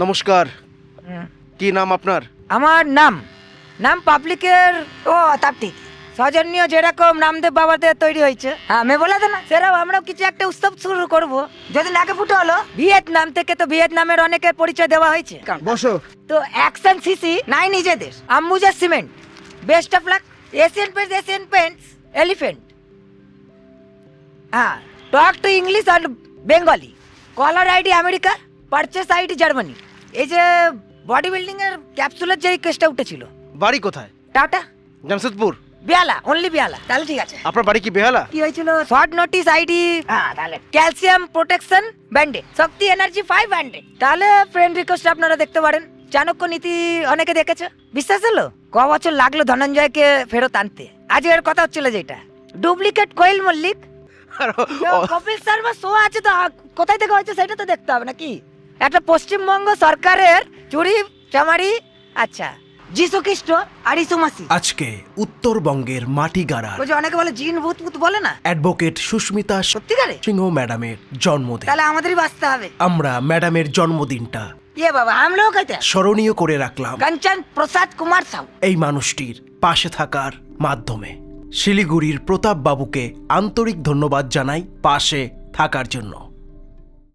নমস্কার, হুম। কি নাম আপনার? আমার নাম পাবলিকের তার ঠিক সৌজন্য যেরকম রামদেব বাবাদের তৈরি হয়েছে, হ্যাঁ আমি বলে দেন সেরকম আমরাও কিছু একটা উৎসব শুরু করব। যদি নাকে ফুটে হলো ভিয়েতনাম থেকে, তো ভিয়েতনামের অনেকের পরিচয় দেওয়া হয়েছে। বসো। তো অ্যাকশন সিসি নাই নিজেদের, Ambuja cement, best of luck, Asian Paints, elephant, হ্যাঁ টক টু ইংলিশ আর Bengali, caller ID America, purchase ID Germany. এই যে বডি বিল্ডিং এর ক্যাপসুলের যে কেসটা উঠেছিল, বাড়ি কোথায়? টাটা জামশেদপুর। বেহালা, অনলি বেহালা। তাহলে ঠিক আছে। আপনার বাড়ি কি বেহালা? কি হয়েছিল? শর্ট নোটিস আইডি, হ্যাঁ তাহলে ক্যালসিয়াম প্রোটেকশন ব্যান্ডেড, শক্তি এনার্জি 5 ব্যান্ডেড। তাহলে ফ্রেন্ড রিকোয়েস্ট আপনারা দেখতে পারেন। চাণক্য নীতি অনেকে দেখেছে, বিশ্বাস হলো? ক বছর লাগলো ধনঞ্জয়কে ফেরত আনতে। আজকের কথা হচ্ছিল যেটা ডুপ্লিকেট কোয়েল মল্লিক, কপিল শর্মা শো আছে, তো কোথায় থেকে হয়েছে সেটা তো দেখতে হবে নাকি? একটা পশ্চিমবঙ্গ সরকারের চুরি চামারি। আচ্ছা, যিশু খ্রিস্ট আর ইসু মাসি। আজকে উত্তরবঙ্গের মাটিগাড়ার ওই যে অনেকে বলে জিন ভূত ভূত বলে না, অ্যাডভোকেট সুস্মিতা সত্যিকারে? সিংহ ম্যাডামের জন্মদিন। তাহলে আমাদেরই বাঁচতে হবে। আমরা ম্যাডামের জন্মদিনটা ইয়ে বাবা, हम लोग कहते हैं স্মরণীয় করে রাখলাম कंचन प्रसाद कुमार साहू। এই মানুষটির পাশে থাকার মাধ্যমে। শিলিগুড়ির প্রতাপ বাবুকে আন্তরিক ধন্যবাদ জানাই পাশে থাকার জন্য।